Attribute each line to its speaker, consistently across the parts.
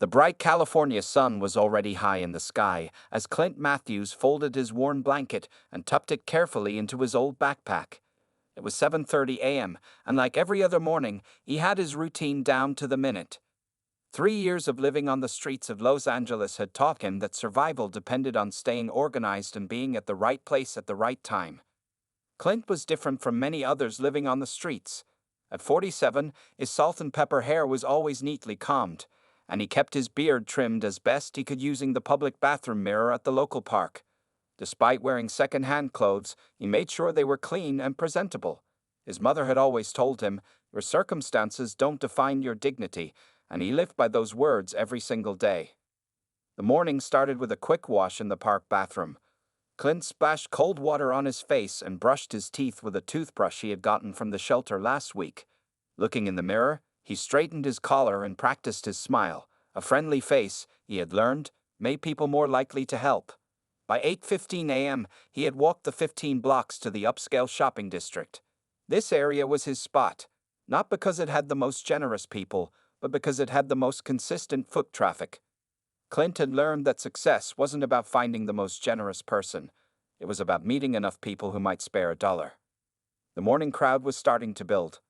Speaker 1: The bright California sun was already high in the sky as Clint Matthews folded his worn blanket and tucked it carefully into his old backpack. It was 7:30 a.m., and like every other morning, he had his routine down to the minute. 3 years of living on the streets of Los Angeles had taught him that survival depended on staying organized and being at the right place at the right time. Clint was different from many others living on the streets. At 47, his salt and pepper hair was always neatly combed, and he kept his beard trimmed as best he could using the public bathroom mirror at the local park. Despite wearing second-hand clothes, he made sure they were clean and presentable. His mother had always told him, "Your circumstances don't define your dignity," and he lived by those words every single day. The morning started with a quick wash in the park bathroom. Clint splashed cold water on his face and brushed his teeth with a toothbrush he had gotten from the shelter last week. Looking in the mirror, he straightened his collar and practiced his smile. A friendly face, he had learned, made people more likely to help. By 8:15 a.m., he had walked the 15 blocks to the upscale shopping district. This area was his spot, not because it had the most generous people, but because it had the most consistent foot traffic. Clint had learned that success wasn't about finding the most generous person. It was about meeting enough people who might spare a dollar. The morning crowd was starting to build.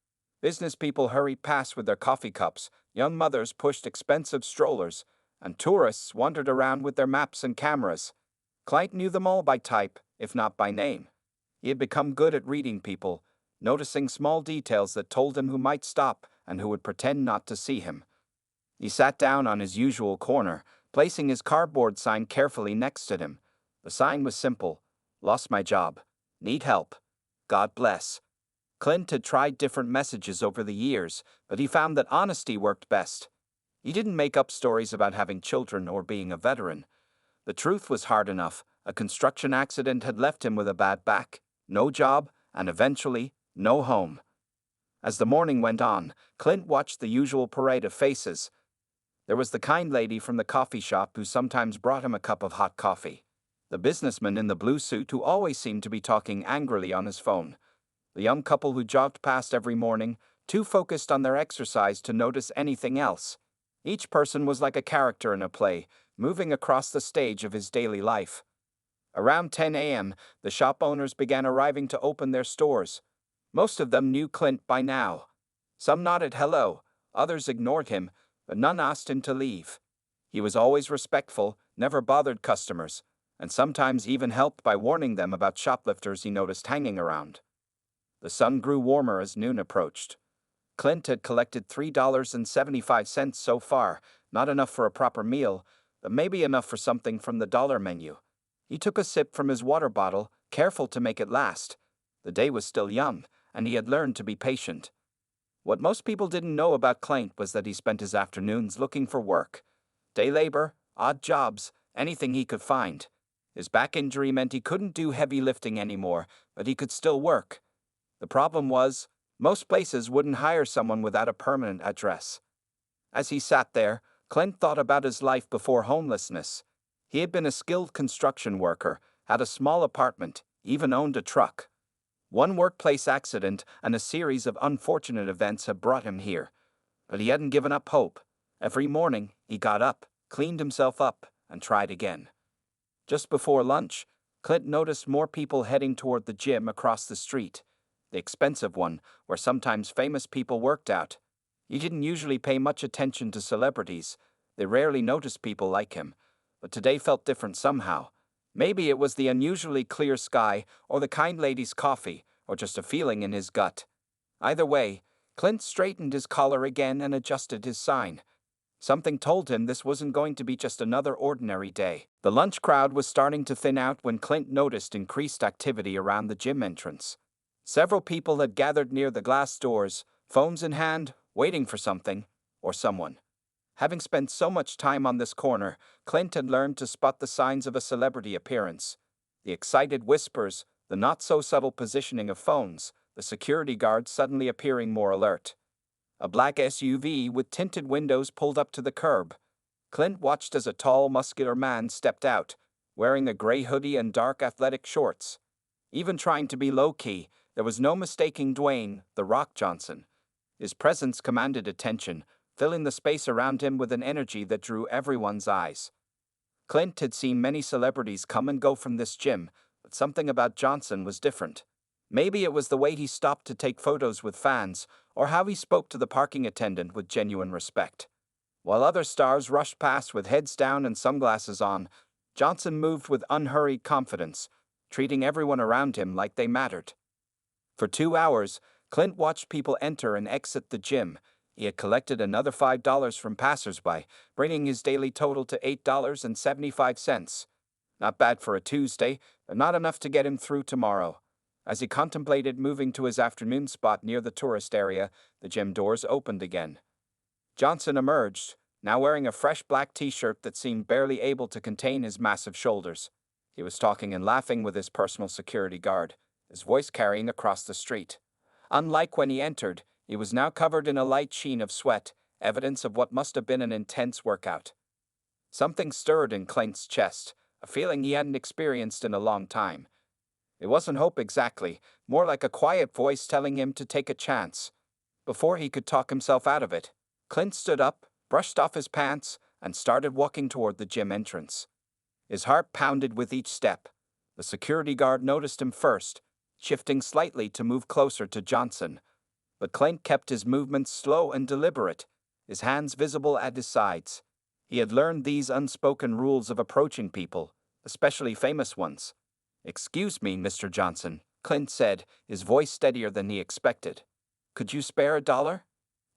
Speaker 1: Business people hurried past with their coffee cups, young mothers pushed expensive strollers, and tourists wandered around with their maps and cameras. Clint knew them all by type, if not by name. He had become good at reading people, noticing small details that told him who might stop and who would pretend not to see him. He sat down on his usual corner, placing his cardboard sign carefully next to him. The sign was simple: "Lost my job. Need help. God bless." Clint had tried different messages over the years, but he found that honesty worked best. He didn't make up stories about having children or being a veteran. The truth was hard enough. A construction accident had left him with a bad back, no job, and eventually, no home. As the morning went on, Clint watched the usual parade of faces. There was the kind lady from the coffee shop who sometimes brought him a cup of hot coffee. The businessman in the blue suit who always seemed to be talking angrily on his phone. The young couple who jogged past every morning, too focused on their exercise to notice anything else. Each person was like a character in a play, moving across the stage of his daily life. Around 10 a.m., the shop owners began arriving to open their stores. Most of them knew Clint by now. Some nodded hello, others ignored him, but none asked him to leave. He was always respectful, never bothered customers, and sometimes even helped by warning them about shoplifters he noticed hanging around. The sun grew warmer as noon approached. Clint had collected $3.75 so far, not enough for a proper meal, but maybe enough for something from the dollar menu. He took a sip from his water bottle, careful to make it last. The day was still young, and he had learned to be patient. What most people didn't know about Clint was that he spent his afternoons looking for work. Day labor, odd jobs, anything he could find. His back injury meant he couldn't do heavy lifting anymore, but he could still work. The problem was, most places wouldn't hire someone without a permanent address. As he sat there, Clint thought about his life before homelessness. He had been a skilled construction worker, had a small apartment, even owned a truck. One workplace accident and a series of unfortunate events had brought him here. But he hadn't given up hope. Every morning, he got up, cleaned himself up, and tried again. Just before lunch, Clint noticed more people heading toward the gym across the street. The expensive one, where sometimes famous people worked out. He didn't usually pay much attention to celebrities. They rarely noticed people like him. But today felt different somehow. Maybe it was the unusually clear sky, or the kind lady's coffee, or just a feeling in his gut. Either way, Clint straightened his collar again and adjusted his sign. Something told him this wasn't going to be just another ordinary day. The lunch crowd was starting to thin out when Clint noticed increased activity around the gym entrance. Several people had gathered near the glass doors, phones in hand, waiting for something, or someone. Having spent so much time on this corner, Clint had learned to spot the signs of a celebrity appearance. The excited whispers, the not-so-subtle positioning of phones, the security guards suddenly appearing more alert. A black SUV with tinted windows pulled up to the curb. Clint watched as a tall, muscular man stepped out, wearing a gray hoodie and dark athletic shorts. Even trying to be low-key, there was no mistaking Dwayne, "The Rock" Johnson. His presence commanded attention, filling the space around him with an energy that drew everyone's eyes. Clint had seen many celebrities come and go from this gym, but something about Johnson was different. Maybe it was the way he stopped to take photos with fans, or how he spoke to the parking attendant with genuine respect. While other stars rushed past with heads down and sunglasses on, Johnson moved with unhurried confidence, treating everyone around him like they mattered. For 2 hours, Clint watched people enter and exit the gym. He had collected another $5 from passersby, bringing his daily total to $8.75. Not bad for a Tuesday, but not enough to get him through tomorrow. As he contemplated moving to his afternoon spot near the tourist area, the gym doors opened again. Johnson emerged, now wearing a fresh black t-shirt that seemed barely able to contain his massive shoulders. He was talking and laughing with his personal security guard, his voice carrying across the street. Unlike when he entered, he was now covered in a light sheen of sweat, evidence of what must have been an intense workout. Something stirred in Clint's chest, a feeling he hadn't experienced in a long time. It wasn't hope exactly, more like a quiet voice telling him to take a chance. Before he could talk himself out of it, Clint stood up, brushed off his pants, and started walking toward the gym entrance. His heart pounded with each step. The security guard noticed him first, shifting slightly to move closer to Johnson. But Clint kept his movements slow and deliberate, his hands visible at his sides. He had learned these unspoken rules of approaching people, especially famous ones. "Excuse me, Mr. Johnson," Clint said, his voice steadier than he expected. "Could you spare $1?"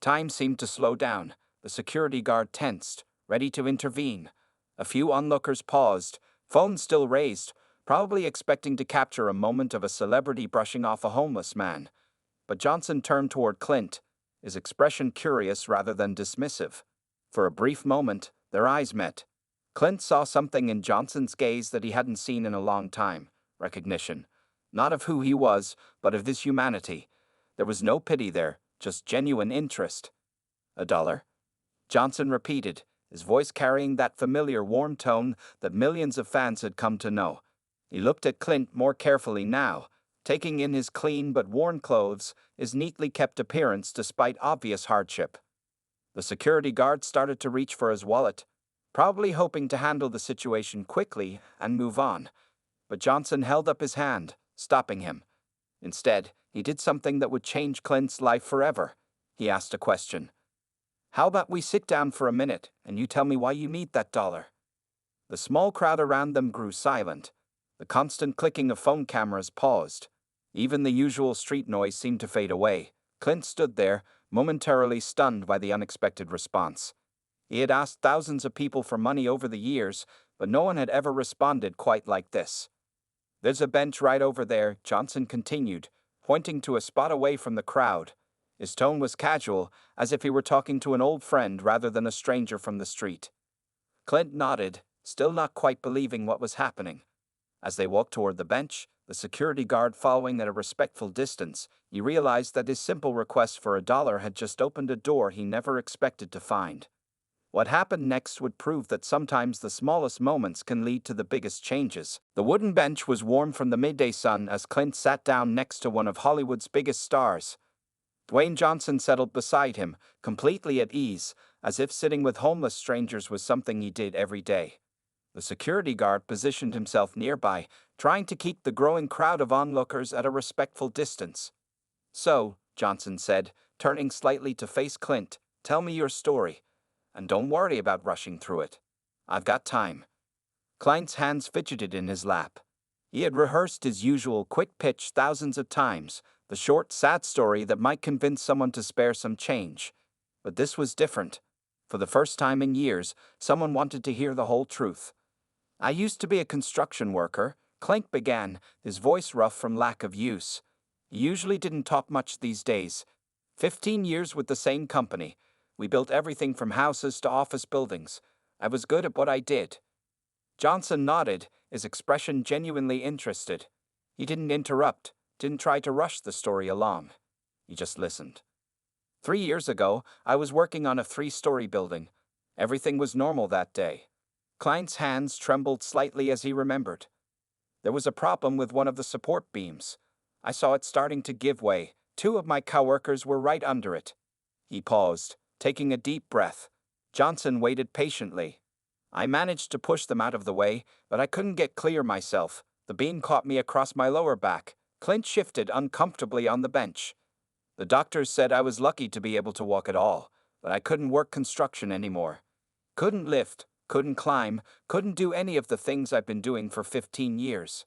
Speaker 1: Time seemed to slow down. The security guard tensed, ready to intervene. A few onlookers paused, phones still raised, probably expecting to capture a moment of a celebrity brushing off a homeless man. But Johnson turned toward Clint, his expression curious rather than dismissive. For a brief moment, their eyes met. Clint saw something in Johnson's gaze that he hadn't seen in a long time: recognition. Not of who he was, but of his humanity. There was no pity there, just genuine interest. $1? Johnson repeated, his voice carrying that familiar warm tone that millions of fans had come to know. He looked at Clint more carefully now, taking in his clean but worn clothes, his neatly kept appearance despite obvious hardship. The security guard started to reach for his wallet, probably hoping to handle the situation quickly and move on. But Johnson held up his hand, stopping him. Instead, he did something that would change Clint's life forever. He asked a question. "How about we sit down for a minute and you tell me why you need that $1?" The small crowd around them grew silent. The constant clicking of phone cameras paused. Even the usual street noise seemed to fade away. Clint stood there, momentarily stunned by the unexpected response. He had asked thousands of people for money over the years, but no one had ever responded quite like this. "There's a bench right over there," Johnson continued, pointing to a spot away from the crowd. His tone was casual, as if he were talking to an old friend rather than a stranger from the street. Clint nodded, still not quite believing what was happening. As they walked toward the bench, the security guard following at a respectful distance, he realized that his simple request for $1 had just opened a door he never expected to find. What happened next would prove that sometimes the smallest moments can lead to the biggest changes. The wooden bench was warm from the midday sun as Clint sat down next to one of Hollywood's biggest stars. Dwayne Johnson settled beside him, completely at ease, as if sitting with homeless strangers was something he did every day. The security guard positioned himself nearby, trying to keep the growing crowd of onlookers at a respectful distance. "So," Johnson said, turning slightly to face Clint, "tell me your story. And don't worry about rushing through it. I've got time." Clint's hands fidgeted in his lap. He had rehearsed his usual quick pitch thousands of times, the short, sad story that might convince someone to spare some change. But this was different. For the first time in years, someone wanted to hear the whole truth. "I used to be a construction worker," Clint began, his voice rough from lack of use. He usually didn't talk much these days. 15 years with the same company. We built everything from houses to office buildings. I was good at what I did. Johnson nodded, his expression genuinely interested. He didn't interrupt, didn't try to rush the story along. He just listened. 3 years ago, I was working on a 3-story building. Everything was normal that day. Clint's hands trembled slightly as he remembered. There was a problem with one of the support beams. I saw it starting to give way. 2 of my coworkers were right under it. He paused, taking a deep breath. Johnson waited patiently. I managed to push them out of the way, but I couldn't get clear myself. The beam caught me across my lower back. Clint shifted uncomfortably on the bench. The doctors said I was lucky to be able to walk at all, but I couldn't work construction anymore. Couldn't lift, couldn't climb, couldn't do any of the things I've been doing for 15 years.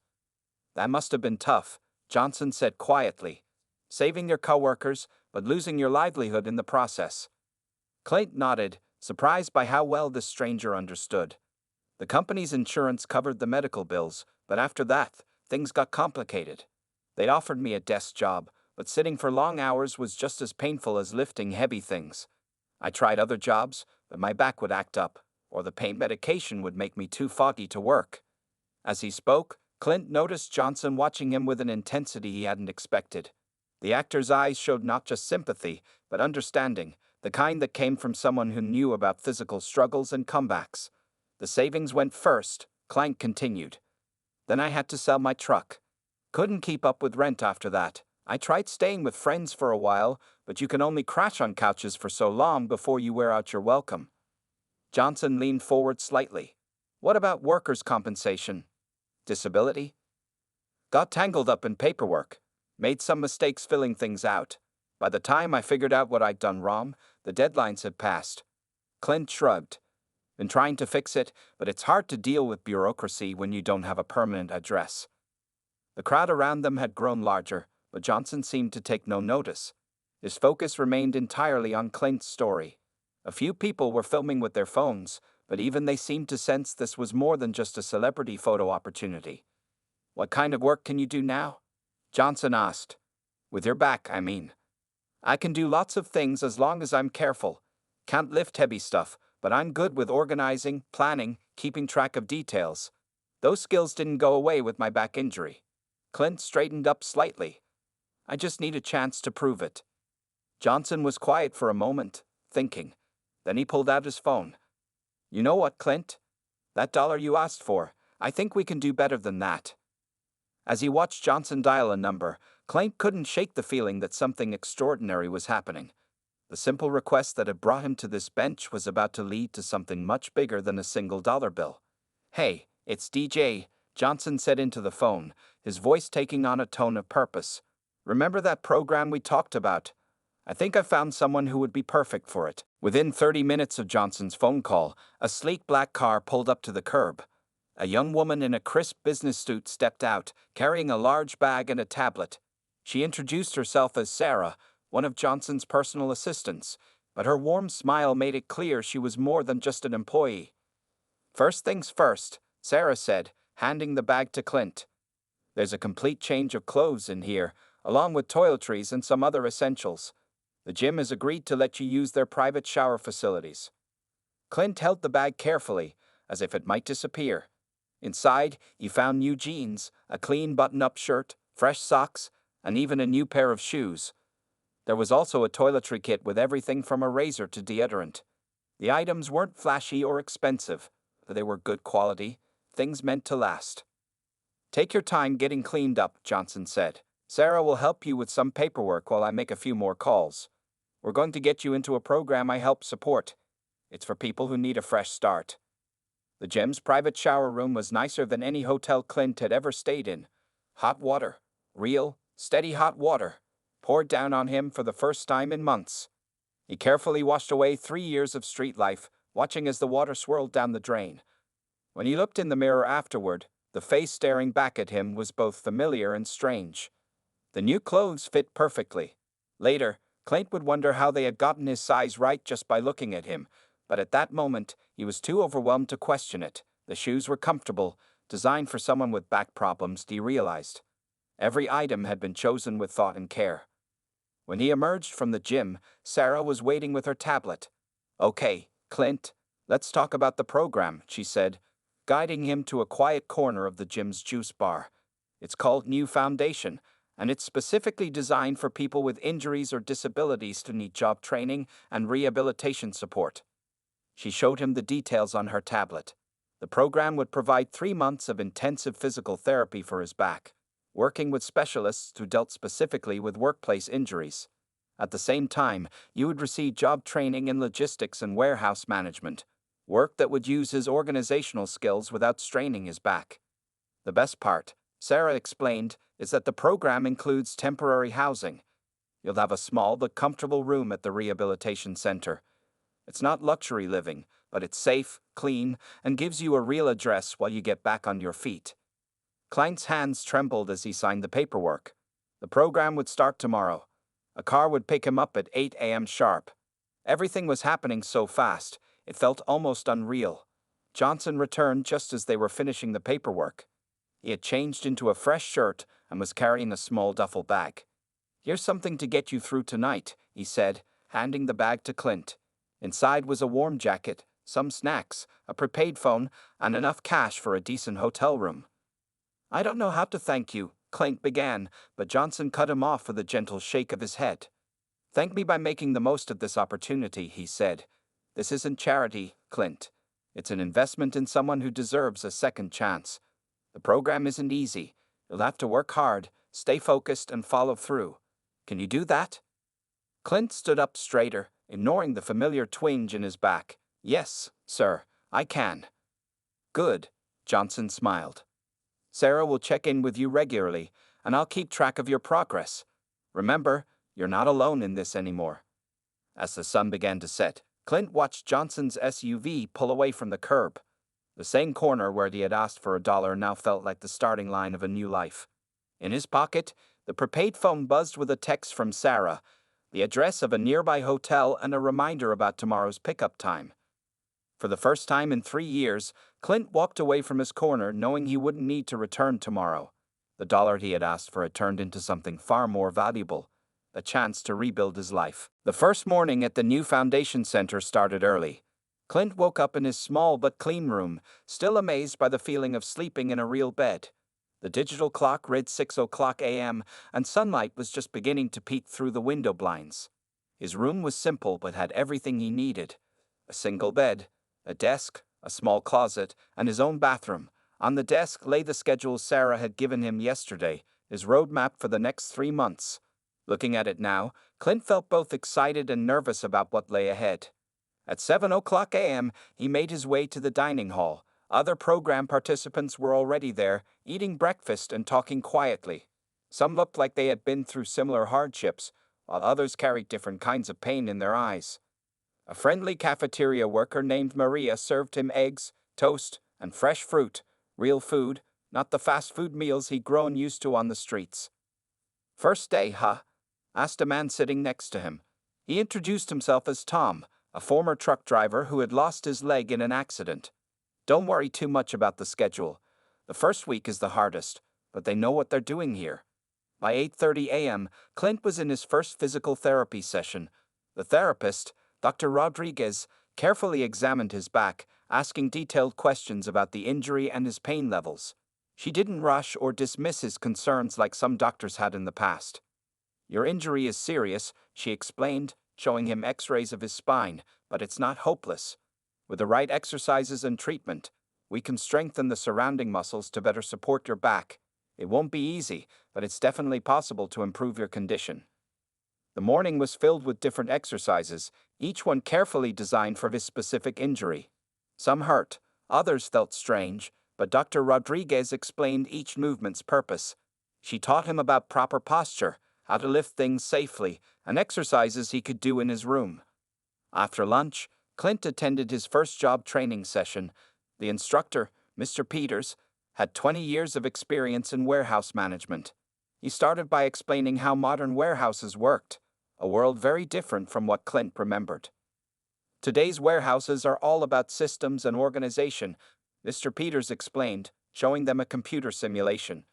Speaker 1: That must have been tough, Johnson said quietly. Saving your coworkers, but losing your livelihood in the process. Clint nodded, surprised by how well this stranger understood. The company's insurance covered the medical bills, but after that, things got complicated. They'd offered me a desk job, but sitting for long hours was just as painful as lifting heavy things. I tried other jobs, but my back would act up, or the pain medication would make me too foggy to work. As he spoke, Clint noticed Johnson watching him with an intensity he hadn't expected. The actor's eyes showed not just sympathy, but understanding, the kind that came from someone who knew about physical struggles and comebacks. The savings went first, Clint continued. Then I had to sell my truck. Couldn't keep up with rent after that. I tried staying with friends for a while, but you can only crash on couches for so long before you wear out your welcome. Johnson leaned forward slightly. What about workers' compensation? Disability? Got tangled up in paperwork. Made some mistakes filling things out. By the time I figured out what I'd done wrong, the deadlines had passed. Clint shrugged. Been trying to fix it, but it's hard to deal with bureaucracy when you don't have a permanent address. The crowd around them had grown larger, but Johnson seemed to take no notice. His focus remained entirely on Clint's story. A few people were filming with their phones, but even they seemed to sense this was more than just a celebrity photo opportunity. What kind of work can you do now? Johnson asked. With your back, I mean. I can do lots of things as long as I'm careful. Can't lift heavy stuff, but I'm good with organizing, planning, keeping track of details. Those skills didn't go away with my back injury. Clint straightened up slightly. I just need a chance to prove it. Johnson was quiet for a moment, thinking. Then he pulled out his phone. You know what, Clint? That dollar you asked for, I think we can do better than that. As he watched Johnson dial a number, Clint couldn't shake the feeling that something extraordinary was happening. The simple request that had brought him to this bench was about to lead to something much bigger than a single dollar bill. Hey, it's DJ, Johnson said into the phone, his voice taking on a tone of purpose. Remember that program we talked about? I think I found someone who would be perfect for it. Within 30 minutes of Johnson's phone call, a sleek black car pulled up to the curb. A young woman in a crisp business suit stepped out, carrying a large bag and a tablet. She introduced herself as Sarah, one of Johnson's personal assistants, but her warm smile made it clear she was more than just an employee. First things first, Sarah said, handing the bag to Clint. There's a complete change of clothes in here, along with toiletries and some other essentials. The gym has agreed to let you use their private shower facilities. Clint held the bag carefully, as if it might disappear. Inside, he found new jeans, a clean button-up shirt, fresh socks, and even a new pair of shoes. There was also a toiletry kit with everything from a razor to deodorant. The items weren't flashy or expensive, but they were good quality, things meant to last. Take your time getting cleaned up, Johnson said. Sarah will help you with some paperwork while I make a few more calls. We're going to get you into a program I help support. It's for people who need a fresh start. The gym's private shower room was nicer than any hotel Clint had ever stayed in. Hot water, real, steady hot water, poured down on him for the first time in months. He carefully washed away 3 years of street life, watching as the water swirled down the drain. When he looked in the mirror afterward, the face staring back at him was both familiar and strange. The new clothes fit perfectly. Later, Clint would wonder how they had gotten his size right just by looking at him, but at that moment, he was too overwhelmed to question it. The shoes were comfortable, designed for someone with back problems, he realized. Every item had been chosen with thought and care. When he emerged from the gym, Sarah was waiting with her tablet. Okay, Clint, let's talk about the program, she said, guiding him to a quiet corner of the gym's juice bar. It's called New Foundation, and it's specifically designed for people with injuries or disabilities who need job training and rehabilitation support. She showed him the details on her tablet. The program would provide 3 months of intensive physical therapy for his back, working with specialists who dealt specifically with workplace injuries. At the same time, you would receive job training in logistics and warehouse management, work that would use his organizational skills without straining his back. The best part, Sarah explained, is that the program includes temporary housing. You'll have a small but comfortable room at the rehabilitation center. It's not luxury living, but it's safe, clean, and gives you a real address while you get back on your feet. Clint's hands trembled as he signed the paperwork. The program would start tomorrow. A car would pick him up at 8 a.m. sharp. Everything was happening so fast, it felt almost unreal. Johnson returned just as they were finishing the paperwork. He had changed into a fresh shirt and was carrying a small duffel bag. "Here's something to get you through tonight," he said, handing the bag to Clint. Inside was a warm jacket, some snacks, a prepaid phone, and enough cash for a decent hotel room. "I don't know how to thank you," Clint began, but Johnson cut him off with a gentle shake of his head. "Thank me by making the most of this opportunity," he said. "This isn't charity, Clint. It's an investment in someone who deserves a second chance. The program isn't easy. You'll have to work hard, stay focused, and follow through. Can you do that?" Clint stood up straighter, ignoring the familiar twinge in his back. "Yes, sir, I can." "Good," Johnson smiled. "Sarah will check in with you regularly, and I'll keep track of your progress. Remember, you're not alone in this anymore." As the sun began to set, Clint watched Johnson's SUV pull away from the curb. The same corner where he had asked for $1 now felt like the starting line of a new life. In his pocket, the prepaid phone buzzed with a text from Sarah, the address of a nearby hotel, and a reminder about tomorrow's pickup time. For the first time in 3 years, Clint walked away from his corner knowing he wouldn't need to return tomorrow. The dollar he had asked for had turned into something far more valuable, a chance to rebuild his life. The first morning at the new foundation center started early. Clint woke up in his small but clean room, still amazed by the feeling of sleeping in a real bed. The digital clock read 6:00 a.m., and sunlight was just beginning to peek through the window blinds. His room was simple but had everything he needed: a single bed, a desk, a small closet, and his own bathroom. On the desk lay the schedule Sarah had given him yesterday, his roadmap for the next 3 months. Looking at it now, Clint felt both excited and nervous about what lay ahead. At 7:00 a.m., he made his way to the dining hall. Other program participants were already there, eating breakfast and talking quietly. Some looked like they had been through similar hardships, while others carried different kinds of pain in their eyes. A friendly cafeteria worker named Maria served him eggs, toast, and fresh fruit, real food, not the fast food meals he'd grown used to on the streets. "First day, huh?" asked a man sitting next to him. He introduced himself as Tom, a former truck driver who had lost his leg in an accident. "Don't worry too much about the schedule. The first week is the hardest, but they know what they're doing here." By 8:30 a.m., Clint was in his first physical therapy session. The therapist, Dr. Rodriguez, carefully examined his back, asking detailed questions about the injury and his pain levels. She didn't rush or dismiss his concerns like some doctors had in the past. "Your injury is serious," she explained, showing him x-rays of his spine, "but it's not hopeless. With the right exercises and treatment, we can strengthen the surrounding muscles to better support your back. It won't be easy, but it's definitely possible to improve your condition." The morning was filled with different exercises, each one carefully designed for his specific injury. Some hurt, others felt strange, but Dr. Rodriguez explained each movement's purpose. She taught him about proper posture, how to lift things safely, and exercises he could do in his room. After lunch, Clint attended his first job training session. The instructor, Mr. Peters, had 20 years of experience in warehouse management. He started by explaining how modern warehouses worked, a world very different from what Clint remembered. "Today's warehouses are all about systems and organization," Mr. Peters explained, showing them a computer simulation.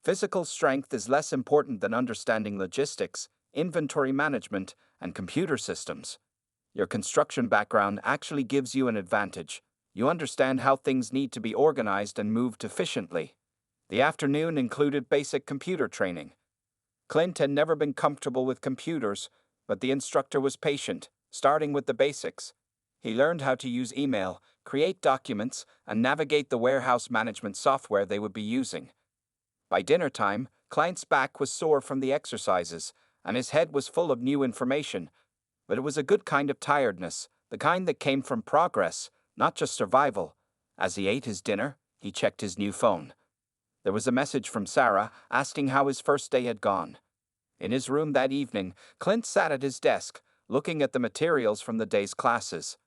Speaker 1: "Physical strength is less important than understanding logistics, inventory management, and computer systems. Your construction background actually gives you an advantage. You understand how things need to be organized and moved efficiently." The afternoon included basic computer training. Clint had never been comfortable with computers, but the instructor was patient, starting with the basics. He learned how to use email, create documents, and navigate the warehouse management software they would be using. By dinner time, Clint's back was sore from the exercises, and his head was full of new information. But it was a good kind of tiredness, the kind that came from progress, not just survival. As he ate his dinner, he checked his new phone. There was a message from Sarah asking how his first day had gone. In his room that evening, Clint sat at his desk, looking at the materials from the day's classes.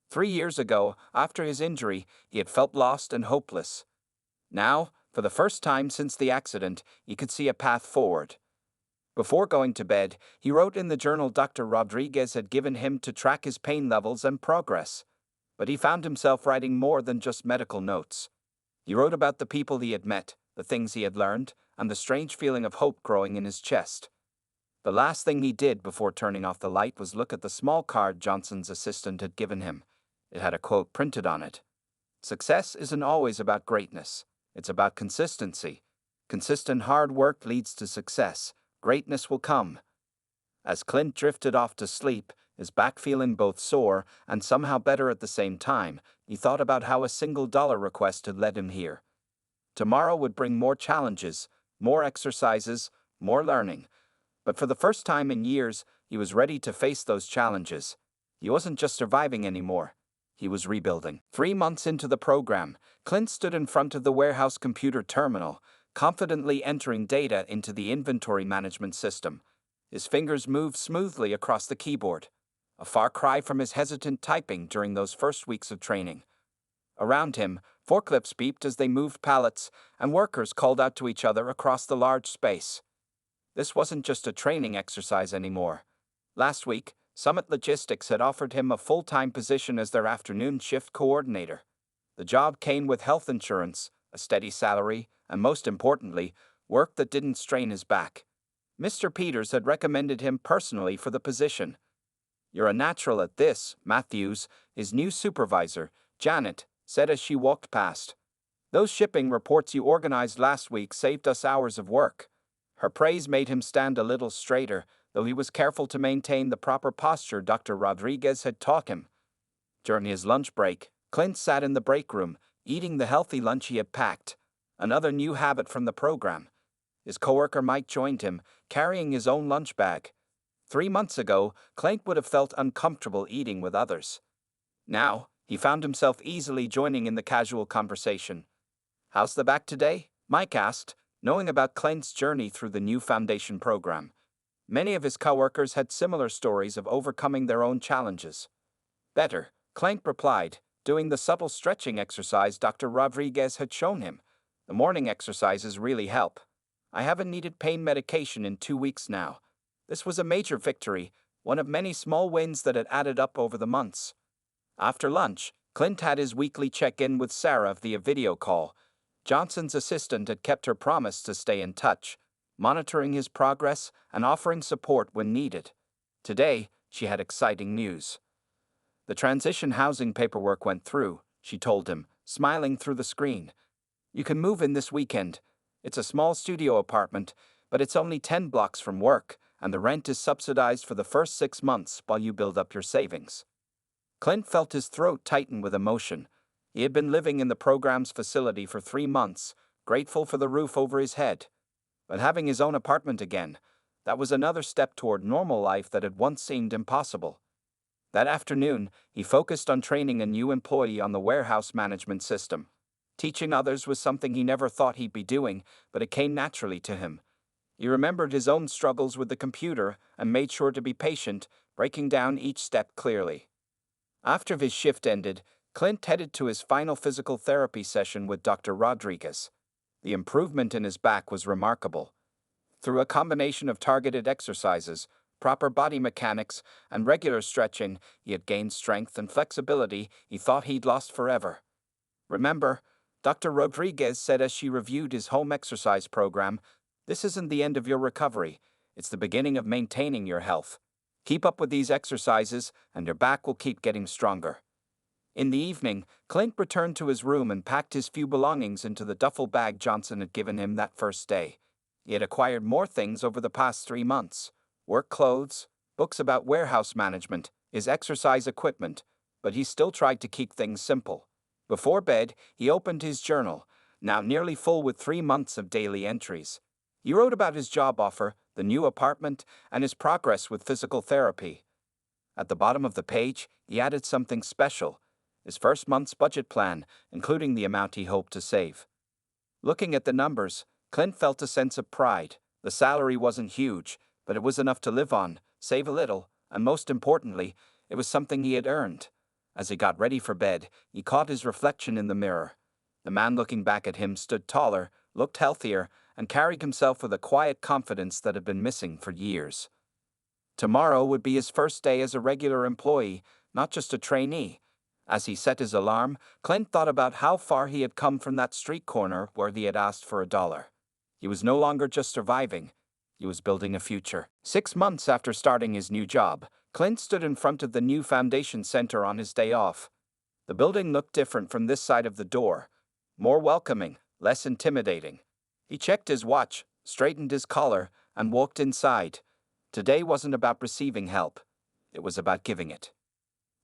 Speaker 1: 3 years ago, after his injury, he had felt lost and hopeless. Now, for the first time since the accident, he could see a path forward. Before going to bed, he wrote in the journal Dr. Rodriguez had given him to track his pain levels and progress. But he found himself writing more than just medical notes. He wrote about the people he had met, the things he had learned, and the strange feeling of hope growing in his chest. The last thing he did before turning off the light was look at the small card Johnson's assistant had given him. It had a quote printed on it. "Success isn't always about greatness. It's about consistency. Consistent hard work leads to success. Greatness will come." As Clint drifted off to sleep, his back feeling both sore and somehow better at the same time, he thought about how a single dollar request had led him here. Tomorrow would bring more challenges, more exercises, more learning. But for the first time in years, he was ready to face those challenges. He wasn't just surviving anymore. He was rebuilding. 3 months into the program, Clint stood in front of the warehouse computer terminal, confidently entering data into the inventory management system. His fingers moved smoothly across the keyboard, a far cry from his hesitant typing during those first weeks of training. Around him, forklifts beeped as they moved pallets, and workers called out to each other across the large space. This wasn't just a training exercise anymore. Last week, Summit Logistics had offered him a full-time position as their afternoon shift coordinator. The job came with health insurance, a steady salary, and most importantly, work that didn't strain his back. Mr. Peters had recommended him personally for the position. "You're a natural at this, Matthews," his new supervisor, Janet, said as she walked past. "Those shipping reports you organized last week saved us hours of work." Her praise made him stand a little straighter, though he was careful to maintain the proper posture Dr. Rodriguez had taught him. During his lunch break, Clint sat in the break room, eating the healthy lunch he had packed, another new habit from the program. His coworker Mike joined him, carrying his own lunch bag. 3 months ago, Clint would have felt uncomfortable eating with others. Now, he found himself easily joining in the casual conversation. "How's the back today?" Mike asked, knowing about Clint's journey through the new foundation program. Many of his coworkers had similar stories of overcoming their own challenges. "Better," Clint replied, doing the subtle stretching exercise Dr. Rodriguez had shown him. "The morning exercises really help. I haven't needed pain medication in 2 weeks now." This was a major victory, one of many small wins that had added up over the months. After lunch, Clint had his weekly check-in with Sarah via video call. Johnson's assistant had kept her promise to stay in touch, monitoring his progress and offering support when needed. Today, she had exciting news. "The transition housing paperwork went through," she told him, smiling through the screen. "You can move in this weekend. It's a small studio apartment, but it's only 10 blocks from work, and the rent is subsidized for the first 6 months while you build up your savings." Clint felt his throat tighten with emotion. He had been living in the program's facility for 3 months, grateful for the roof over his head. But having his own apartment again, that was another step toward normal life that had once seemed impossible. That afternoon, he focused on training a new employee on the warehouse management system. Teaching others was something he never thought he'd be doing, but it came naturally to him. He remembered his own struggles with the computer and made sure to be patient, breaking down each step clearly. After his shift ended, Clint headed to his final physical therapy session with Dr. Rodriguez. The improvement in his back was remarkable. Through a combination of targeted exercises, proper body mechanics, and regular stretching, he had gained strength and flexibility he thought he'd lost forever. "Remember," Dr. Rodriguez said as she reviewed his home exercise program, "this isn't the end of your recovery. It's the beginning of maintaining your health. Keep up with these exercises, and your back will keep getting stronger." In the evening, Clint returned to his room and packed his few belongings into the duffel bag Johnson had given him that first day. He had acquired more things over the past 3 months: work clothes, books about warehouse management, his exercise equipment, but he still tried to keep things simple. Before bed, he opened his journal, now nearly full with 3 months of daily entries. He wrote about his job offer, the new apartment, and his progress with physical therapy. At the bottom of the page, he added something special: his first month's budget plan, including the amount he hoped to save. Looking at the numbers, Clint felt a sense of pride. The salary wasn't huge, but it was enough to live on, save a little, and most importantly, it was something he had earned. As he got ready for bed, he caught his reflection in the mirror. The man looking back at him stood taller, looked healthier, and carried himself with a quiet confidence that had been missing for years. Tomorrow would be his first day as a regular employee, not just a trainee. As he set his alarm, Clint thought about how far he had come from that street corner where he had asked for $1. He was no longer just surviving. He was building a future. 6 months after starting his new job, Clint stood in front of the new foundation center on his day off. The building looked different from this side of the door. More welcoming, less intimidating. He checked his watch, straightened his collar, and walked inside. Today wasn't about receiving help. It was about giving it.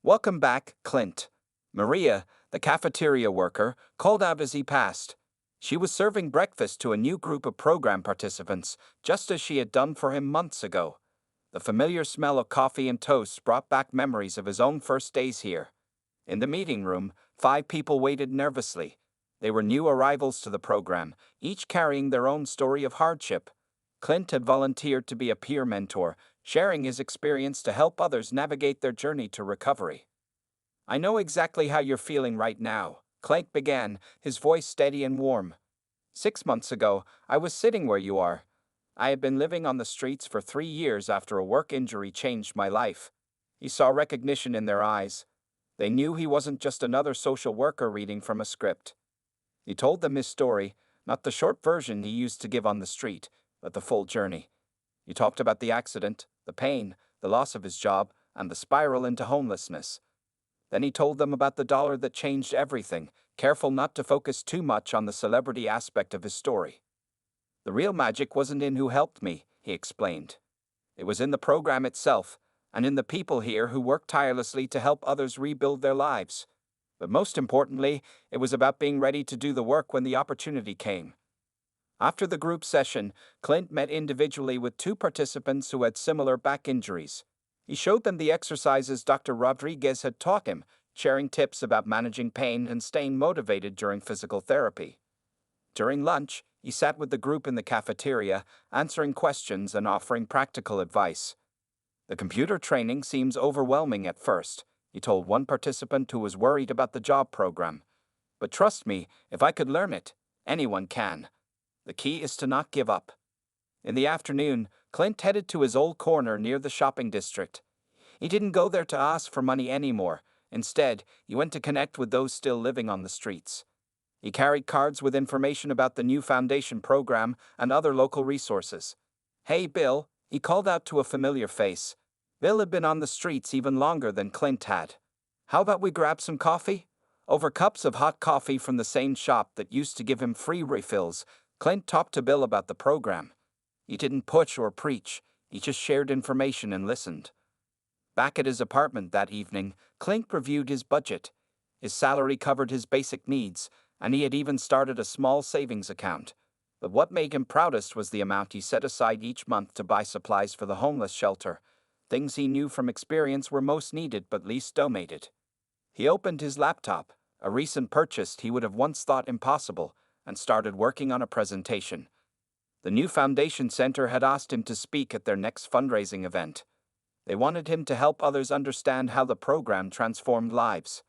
Speaker 1: "Welcome back, Clint." Maria, the cafeteria worker, called out as he passed. She was serving breakfast to a new group of program participants, just as she had done for him months ago. The familiar smell of coffee and toast brought back memories of his own first days here. In the meeting room, 5 people waited nervously. They were new arrivals to the program, each carrying their own story of hardship. Clint had volunteered to be a peer mentor, sharing his experience to help others navigate their journey to recovery. "I know exactly how you're feeling right now," Clint began, his voice steady and warm. "6 months ago, I was sitting where you are. I had been living on the streets for 3 years after a work injury changed my life." He saw recognition in their eyes. They knew he wasn't just another social worker reading from a script. He told them his story, not the short version he used to give on the street, but the full journey. He talked about the accident, the pain, the loss of his job, and the spiral into homelessness. Then he told them about the dollar that changed everything, careful not to focus too much on the celebrity aspect of his story. "The real magic wasn't in who helped me," he explained. "It was in the program itself, and in the people here who worked tirelessly to help others rebuild their lives. But most importantly, it was about being ready to do the work when the opportunity came." After the group session, Clint met individually with 2 participants who had similar back injuries. He showed them the exercises Dr. Rodriguez had taught him, sharing tips about managing pain and staying motivated during physical therapy. During lunch, he sat with the group in the cafeteria, answering questions and offering practical advice. "The computer training seems overwhelming at first," he told one participant who was worried about the job program. "But trust me, if I could learn it, anyone can. The key is to not give up." In the afternoon, Clint headed to his old corner near the shopping district. He didn't go there to ask for money anymore. Instead, he went to connect with those still living on the streets. He carried cards with information about the new foundation program and other local resources. "Hey, Bill," he called out to a familiar face. Bill had been on the streets even longer than Clint had. "How about we grab some coffee?" Over cups of hot coffee from the same shop that used to give him free refills, Clint talked to Bill about the program. He didn't push or preach, he just shared information and listened. Back at his apartment that evening, Clint reviewed his budget. His salary covered his basic needs, and he had even started a small savings account. But what made him proudest was the amount he set aside each month to buy supplies for the homeless shelter. Things he knew from experience were most needed but least donated. He opened his laptop, a recent purchase he would have once thought impossible, and started working on a presentation. The new foundation center had asked him to speak at their next fundraising event. They wanted him to help others understand how the program transformed lives.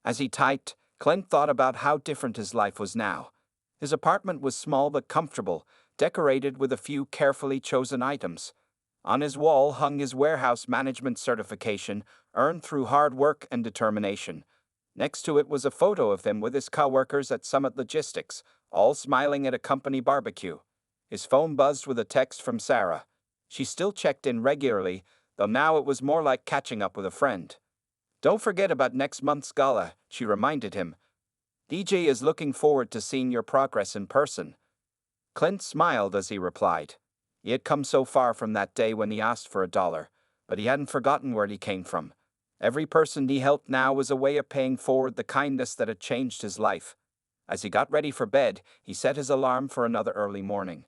Speaker 1: As he typed, Clint thought about how different his life was now. His apartment was small but comfortable, decorated with a few carefully chosen items. On his wall hung his warehouse management certification, earned through hard work and determination. Next to it was a photo of him with his coworkers at Summit Logistics, all smiling at a company barbecue. His phone buzzed with a text from Sarah. She still checked in regularly, though now it was more like catching up with a friend. "Don't forget about next month's gala," she reminded him. "DJ is looking forward to seeing your progress in person." Clint smiled as he replied. He had come so far from that day when he asked for $1, but he hadn't forgotten where he came from. Every person he helped now was a way of paying forward the kindness that had changed his life. As he got ready for bed, he set his alarm for another early morning.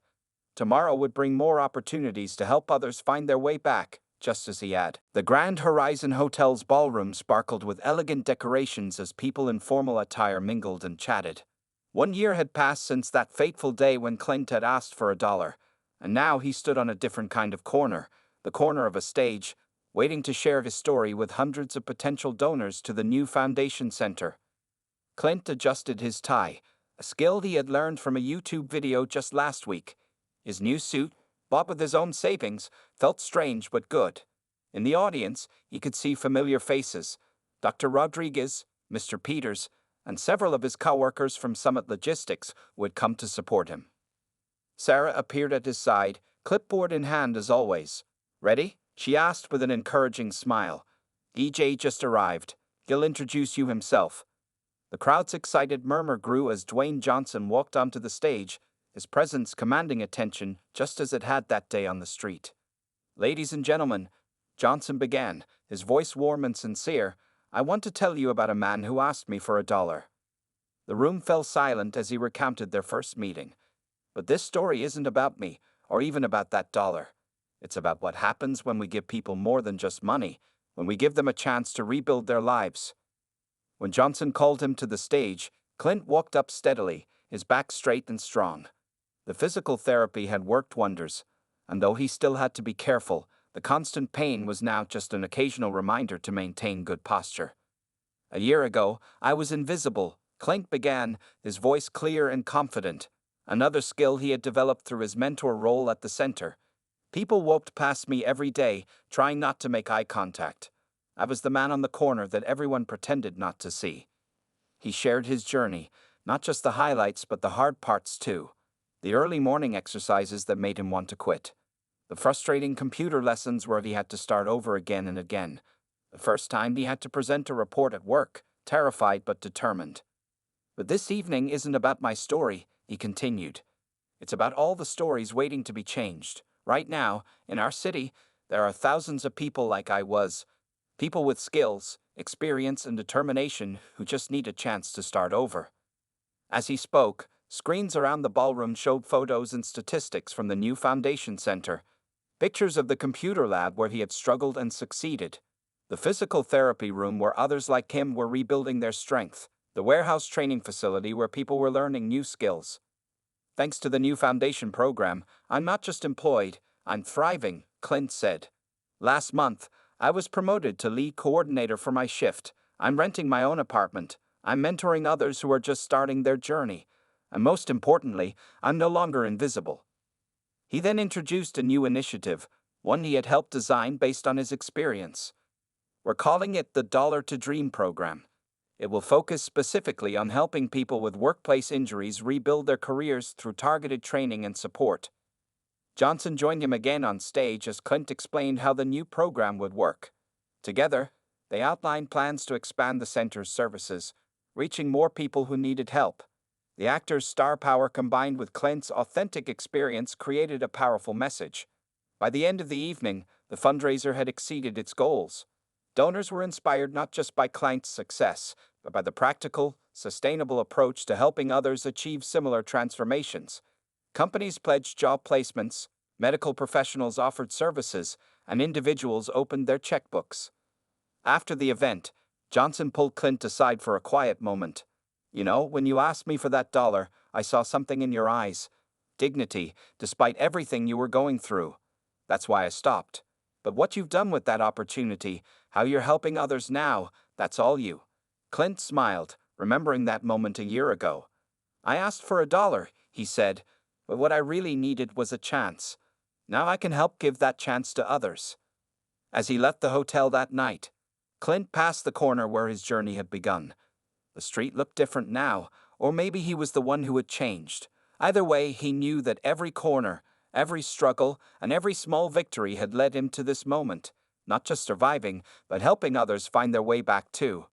Speaker 1: Tomorrow would bring more opportunities to help others find their way back, just as he had. The Grand Horizon Hotel's ballroom sparkled with elegant decorations as people in formal attire mingled and chatted. 1 year had passed since that fateful day when Clint had asked for $1, and now he stood on a different kind of corner, the corner of a stage, waiting to share his story with hundreds of potential donors to the new foundation center. Clint adjusted his tie, a skill he had learned from a YouTube video just last week. His new suit, bought with his own savings, felt strange but good. In the audience, he could see familiar faces: Dr. Rodriguez, Mr. Peters, and several of his co-workers from Summit Logistics who had come to support him. Sarah appeared at his side, clipboard in hand as always. "Ready?" she asked with an encouraging smile. "DJ just arrived. He'll introduce you himself." The crowd's excited murmur grew as Dwayne Johnson walked onto the stage, his presence commanding attention just as it had that day on the street. "Ladies and gentlemen," Johnson began, his voice warm and sincere, "I want to tell you about a man who asked me for $1. The room fell silent as he recounted their first meeting. "But this story isn't about me, or even about that $1. It's about what happens when we give people more than just money, when we give them a chance to rebuild their lives." When Johnson called him to the stage, Clint walked up steadily, his back straight and strong. The physical therapy had worked wonders, and though he still had to be careful, the constant pain was now just an occasional reminder to maintain good posture. "A year ago, I was invisible," Clint began, his voice clear and confident, another skill he had developed through his mentor role at the center. "People walked past me every day, trying not to make eye contact. I was the man on the corner that everyone pretended not to see." He shared his journey, not just the highlights but the hard parts too. The early morning exercises that made him want to quit. The frustrating computer lessons where he had to start over again and again. The first time he had to present a report at work, terrified but determined. "But this evening isn't about my story," he continued. "It's about all the stories waiting to be changed. Right now, in our city, there are thousands of people like I was. People with skills, experience, and determination who just need a chance to start over." As he spoke, screens around the ballroom showed photos and statistics from the new foundation center. Pictures of the computer lab where he had struggled and succeeded. The physical therapy room where others like him were rebuilding their strength. The warehouse training facility where people were learning new skills. "Thanks to the new foundation program, I'm not just employed, I'm thriving," Clint said. "Last month, I was promoted to lead coordinator for my shift. I'm renting my own apartment. I'm mentoring others who are just starting their journey. And most importantly, I'm no longer invisible." He then introduced a new initiative, one he had helped design based on his experience. "We're calling it the Dollar to Dream program. It will focus specifically on helping people with workplace injuries rebuild their careers through targeted training and support." Johnson joined him again on stage as Clint explained how the new program would work. Together, they outlined plans to expand the center's services, reaching more people who needed help. The actor's star power combined with Clint's authentic experience created a powerful message. By the end of the evening, the fundraiser had exceeded its goals. Donors were inspired not just by Clint's success, but by the practical, sustainable approach to helping others achieve similar transformations. Companies pledged job placements, medical professionals offered services, and individuals opened their checkbooks. After the event, Johnson pulled Clint aside for a quiet moment. "You know, when you asked me for that $1, I saw something in your eyes. Dignity, despite everything you were going through. That's why I stopped. But what you've done with that opportunity, how you're helping others now, that's all you." Clint smiled, remembering that moment a year ago. "I asked for $1, he said, "but what I really needed was a chance. Now I can help give that chance to others." As he left the hotel that night, Clint passed the corner where his journey had begun. The street looked different now, or maybe he was the one who had changed. Either way, he knew that every corner, every struggle, and every small victory had led him to this moment, not just surviving, but helping others find their way back too.